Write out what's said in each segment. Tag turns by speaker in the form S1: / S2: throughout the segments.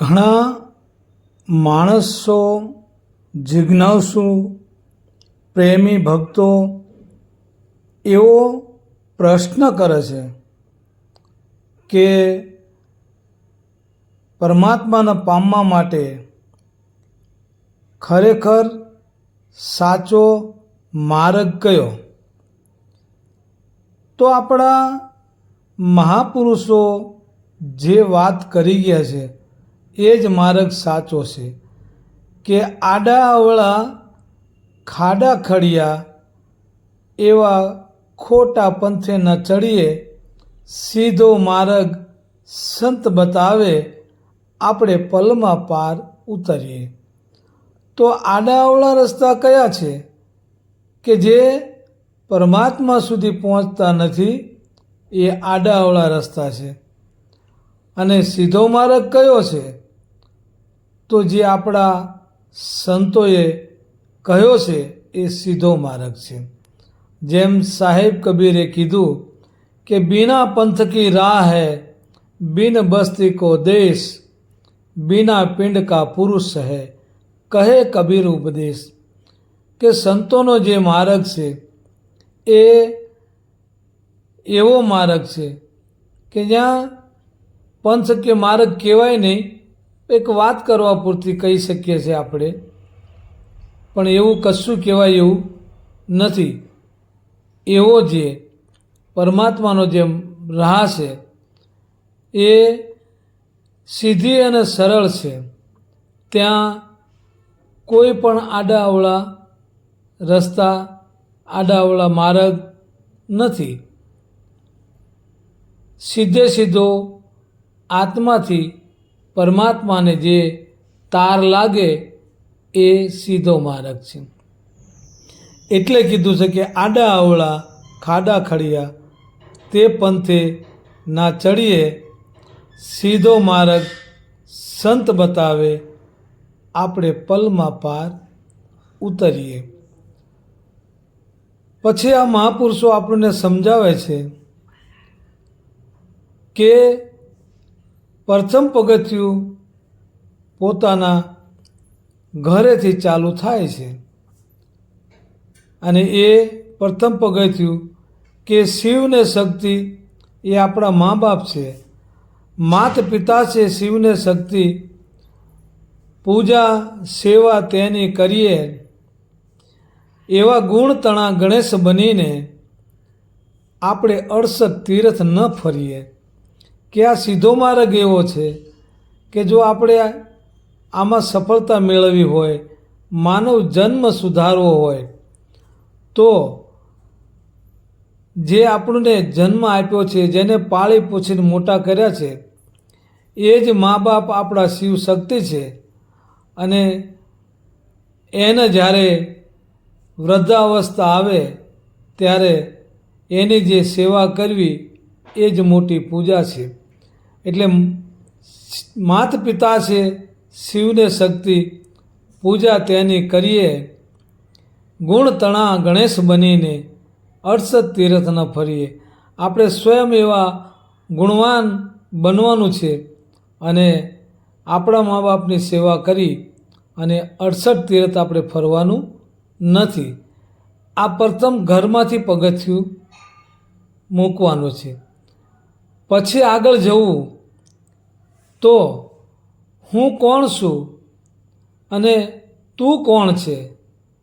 S1: ઘણા માણસો, જિજ્ઞાસુ, પ્રેમી ભક્તો એવો પ્રશ્ન કરે છે કે પરમાત્માને પામવા માટે ખરેખર સાચો માર્ગ કયો? તો આપણા મહાપુરુષો જે વાત કરી ગયા છે એ જ માર્ગ સાચો છે કે આડા અવળા ખાડા ખડિયા એવા ખોટા પંથે ન ચડીએ, સીધો માર્ગ સંત બતાવે, આપણે પલમાં પાર ઉતરીએ. તો આડા અવળા રસ્તા કયા છે કે જે પરમાત્મા સુધી પહોંચતા નથી? એ આડા અવળા રસ્તા છે. અને સીધો માર્ગ કયો છે? તો જે આપણા સંતોએ કહ્યો છે એ સીધો માર્ગ છે. જેમ સાહેબ કબીરે કીધું કે બિના પંથ કી રાહ હૈ, બિન બસ્તી કો દેશ, બિના પિંડ કા પુરુષ હૈ, કહે કબીર ઉપદેશ. કે સંતોનો જે માર્ગ છે એ એવો માર્ગ છે કે જ્યાં પંથ કે માર્ગ કહેવાય નહીં, એક વાત કરવા પૂરતી કહી શકીએ છીએ આપણે, પણ એવું કશું કહેવાય એવું નથી. એવો જે પરમાત્માનો જે રાહ છે એ સીધી અને સરળ છે. ત્યાં કોઈ પણ આડા અવળા રસ્તા, આડા અવળા માર્ગ નથી. સીધે સીધો આત્માથી પરમાત્માને જે તાર લાગે એ સીધો માર્ગ છે. એટલે કીધું છે કે આડા અવળા ખાડા ખડિયા તે પંથે ના ચડીએ, સીધો માર્ગ સંત બતાવે, આપણે પલમાં પાર ઉતરીએ. પછી આ મહાપુરુષો આપણને સમજાવે છે કે પ્રથમ પગથિયું પોતાના ઘરેથી ચાલુ થાય છે. અને એ પ્રથમ પગથિયું કે શિવને શક્તિ એ આપણા મા બાપ છે, માત પિતા છે શિવને શક્તિ, પૂજા સેવા તેની કરીએ, એવા ગુણ તણા ગણેશ બનીને આપણે 68 તીર્થ ન ફરીએ. કે આ સીધો માર્ગ એવો છે કે જો આપણે આમાં સફળતા મેળવવી હોય, માનવ જન્મ સુધારવો હોય, તો જે આપણને જન્મ આપ્યો છે, જેને પાળી પોછીને મોટા કર્યા છે, એ જ મા બાપ આપણા શિવ શક્તિ છે. અને એને જ્યારે વૃદ્ધાવસ્થા આવે ત્યારે એની જે સેવા કરવી એ જ મોટી પૂજા છે. એટલે માત પિતા છે શિવને શક્તિ, પૂજા તેની કરીએ, ગુણ તણા ગણેશ બનીને 68 તીર્થ ન ફરીએ. આપણે સ્વયં એવા ગુણવાન બનવાનું છે અને આપણા મા બાપની સેવા કરી અને 68 તીર્થ આપણે ફરવાનું નથી. આ પ્રથમ ઘરમાંથી પગથિયું મૂકવાનું છે. પછી આગળ જવું તો હું કોણ છું અને તું કોણ છે,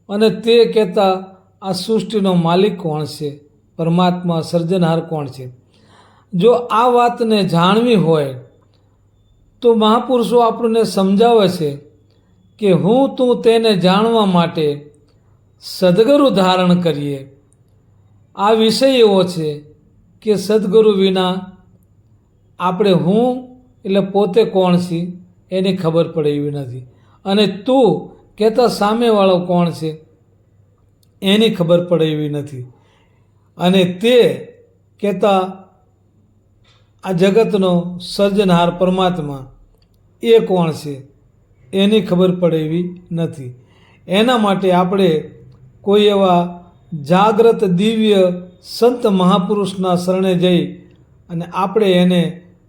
S1: અને તે કહેતા આ સૃષ્ટિનો માલિક કોણ છે, પરમાત્મા સર્જનહાર કોણ છે. જો આ વાતને જાણવી હોય તો મહાપુરુષો આપણને સમજાવે છે કે હું તું તેને જાણવા માટે સદગુરુ ધારણ કરીએ. આ વિષય એવો છે કે સદગુરુ વિના આપણે હું એટલે પોતે કોણ છીએ એની ખબર પડે એવી નથી, અને તું કહેતા સામેવાળો કોણ છે એની ખબર પડે એવી નથી, અને તે કહેતા આ જગતનો સર્જનહાર પરમાત્મા એ કોણ છે એની ખબર પડે એવી નથી. એના માટે આપણે કોઈ એવા જાગ્રત દિવ્ય સંત મહાપુરુષના શરણે જઈ અને આપણે એને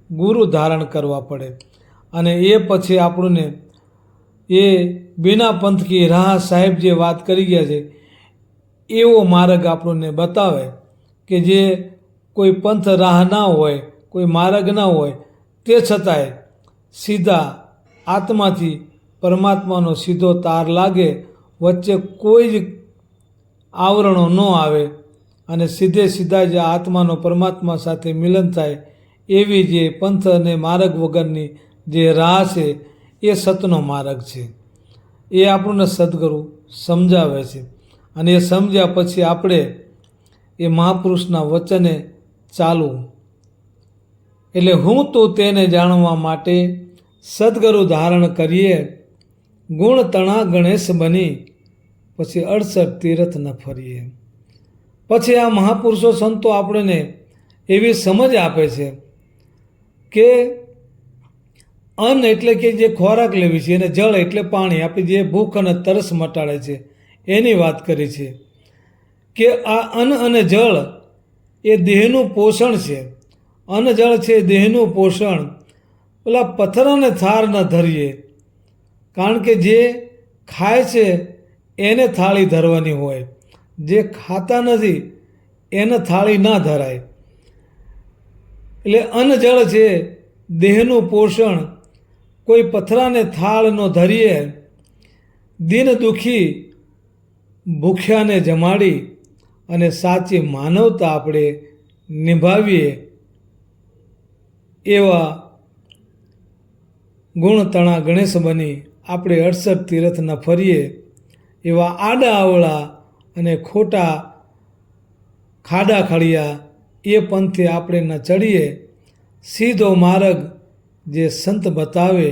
S1: ગુરુ ધારણ કરવા પડે. અને એ પછી આપણને એ બિના પંથ કી રાહ સાહેબ જે વાત કરી ગયા છે એવો માર્ગ આપણને બતાવે કે જે કોઈ પંથ રાહ ના હોય, કોઈ માર્ગ ના હોય, તે છતાંય સીધા આત્માથી પરમાત્માનો સીધો તાર લાગે, વચ્ચે કોઈ જ આવરણો ન આવે અને સીધે સીધા જ આત્માનો પરમાત્મા સાથે મિલન થાય એવી જે પંથ અને માર્ગ વગરની જે રાહ છે એ સતનો માર્ગ છે. એ આપણને સદગુરુ સમજાવે છે. અને એ સમજ્યા પછી આપણે એ મહાપુરુષના વચને ચાલવું. એટલે હું તો તેને જાણવા માટે સદગુરુ ધારણ કરીએ, ગુણ તણા ગણેશ બની, પછી 68 તીર્થ ન ફરીએ. પછી આ મહાપુરુષો સંતો આપણને એવી સમજ આપે છે કે અન્ન એટલે કે જે ખોરાક લેવી છે, અને જળ એટલે પાણી, આપણી જે ભૂખ અને તરસ મટાડે છે એની વાત કરી છે કે આ અન્ન અને જળ એ દેહનું પોષણ છે. અન્ન જળ છે દેહનું પોષણ. પેલા પથ્થરને થાળ ન ધરીએ, કારણ કે જે ખાય છે એને થાળી ધરવાની હોય, જે ખાતા નથી એને થાળી ના ધરાય. એટલે અન્ન જળ છે દેહનું પોષણ. કોઈ પથરાને થાળ નો ધરીએ, દિન દુખી ભૂખ્યાને જમાડી, અને સાચી માનવતા આપણે નિભાવીએ એવા ગુણ તણા ગણેશ બની આપણે 68 તીર્થ ન ફરીએ. એવા આડા અવળા અને ખોટા ખાડા ખડિયા એ પંથે આપણે ન ચડીએ. સીધો માર્ગ જે સંત બતાવે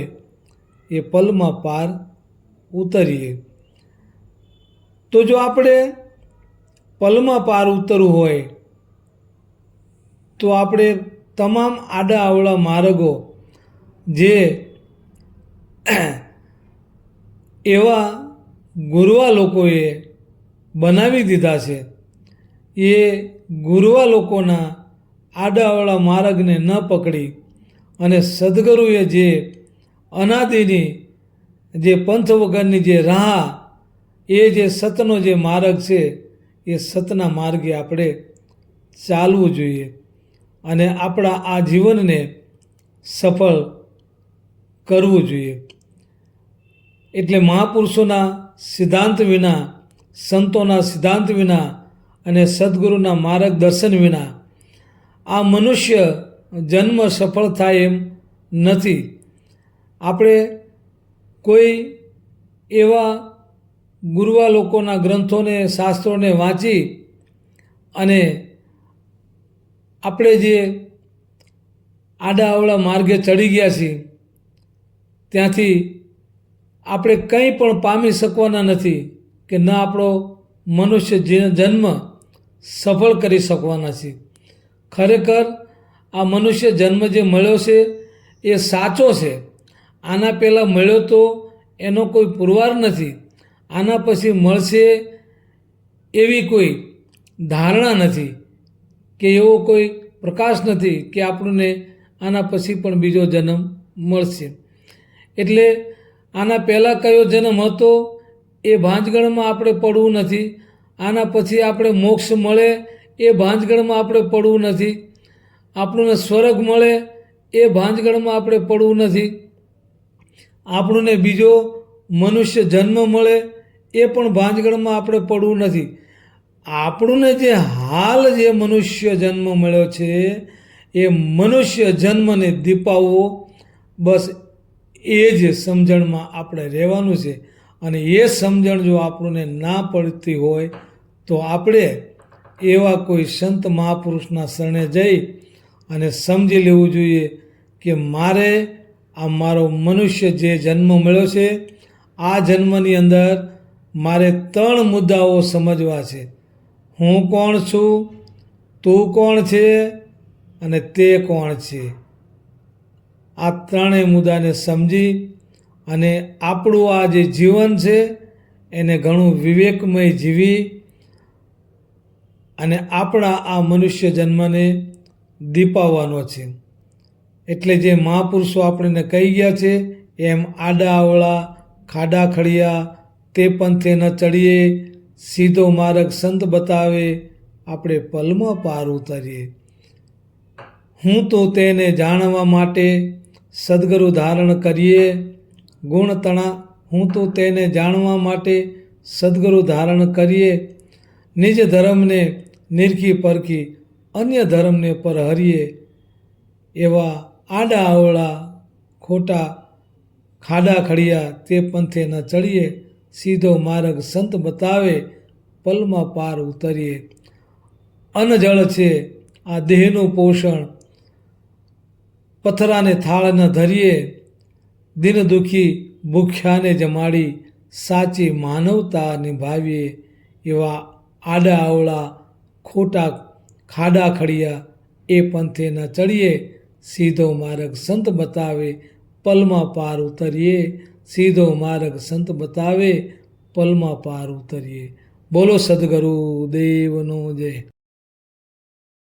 S1: એ પલમાં પાર ઉતરીએ. તો જો આપણે પલમાં પાર ઉતરવું હોય તો આપણે તમામ આડા અવળા માર્ગો જે એવા ગુરવા લોકોએ બનાવી દીધા છે એ ગુરવા લોકોના આડા અવળા માર્ગને ન પકડી અને સદગુરુએ જે અનાદિની જે પંથ વગરની જે રાહ, એ જે સતનો જે માર્ગ છે એ સતના માર્ગે આપણે ચાલવું જોઈએ અને આપણા આ જીવનને સફળ કરવું જોઈએ. એટલે મહાપુરુષોના સિદ્ધાંત વિના, સંતોના સિદ્ધાંત વિના અને સદગુરુના માર્ગદર્શન વિના આ મનુષ્ય જન્મ સફળ થાય એમ નથી. આપણે કોઈ એવા ગુરવા લોકોના ગ્રંથોને, શાસ્ત્રોને વાંચી અને આપણે જે આડા અવળા માર્ગે ચડી ગયા છીએ ત્યાંથી આપણે કંઈ પણ પામી શકવાના નથી કે ન આપણો મનુષ્ય જન્મ સફળ કરી શકવાના છીએ. ખરેખર આ મનુષ્ય જન્મ જે મળ્યો છે એ સાચો છે. આના પહેલાં મળ્યો તો એનો કોઈ પુરવાર નથી. આના પછી મળશે એવી કોઈ ધારણા નથી કે એવો કોઈ પ્રકાશ નથી કે આપણને આના પછી પણ બીજો જન્મ મળશે. એટલે આના પહેલાં કયો જન્મ હતો એ ભાંજગણમાં આપણે પડવું નથી. આના પછી આપણે મોક્ષ મળે એ ભાંજગણમાં આપણે પડવું નથી. આપણને સ્વર્ગ મળે એ ભાંજગણમાં આપણે પડવું નથી. આપણને બીજો મનુષ્ય જન્મ મળે એ પણ ભાંજગણમાં આપણે પડવું નથી. આપણને જે હાલ જે મનુષ્ય જન્મ મળ્યો છે એ મનુષ્ય જન્મને દીપાવવો, બસ એ જ સમજણમાં આપણે રહેવાનું છે. અને એ સમજણ જો આપણને ના પડતી હોય તો આપણે એવા કોઈ સંત મહાપુરુષના શરણે જઈ અને સમજી લેવું જોઈએ કે મારે આ મારો મનુષ્ય જે જન્મ મળ્યો છે આ જન્મની અંદર મારે 3 મુદ્દાઓ સમજવા છે. હું કોણ છું, તું કોણ છે અને તે કોણ છે. આ 3 મુદ્દાને સમજી અને આપણું આ જે જીવન છે એને ઘણું વિવેકમય જીવી અને આપણા આ મનુષ્ય જન્મને દીપાવવાનો છે. એટલે જે મહાપુરુષો આપણને કહી ગયા છે એમ આડા અવળા ખાડા ખડિયા તે પંથે ન ચડીએ, સીધો માર્ગ સંત બતાવે, આપણે પલમાં પાર ઉતરીએ. હું તો તેને જાણવા માટે સદગુરુ ધારણ કરીએ ગુણ તણા. હું તો તેને જાણવા માટે સદગુરુ ધારણ કરીએ, નિજ ધર્મને નિરખી પરખી અન્ય ધર્મને પરહરીએ. એવા આડા અવળા ખોટા ખાડા ખડિયા તે પંથે ન ચડીએ, સીધો માર્ગ સંત બતાવે, પલમાં પાર ઉતરીએ. અન્ન જળ છે આ દેહનું પોષણ, પથરાને થાળ ન ધરીએ, દિન દુખી ભૂખ્યાને જમાડી, સાચી માનવતા નિભાવીએ. એવા આડા અવળા ખોટા ખાડા ખડિયા એ પંથે ન ચડીએ, સીધો માર્ગ સંત બતાવે, પલમાં પાર ઉતરીએ. સીધો માર્ગ સંત બતાવે, પલમાં પાર ઉતરીએ. બોલો સદગુરુ દેવનો જય.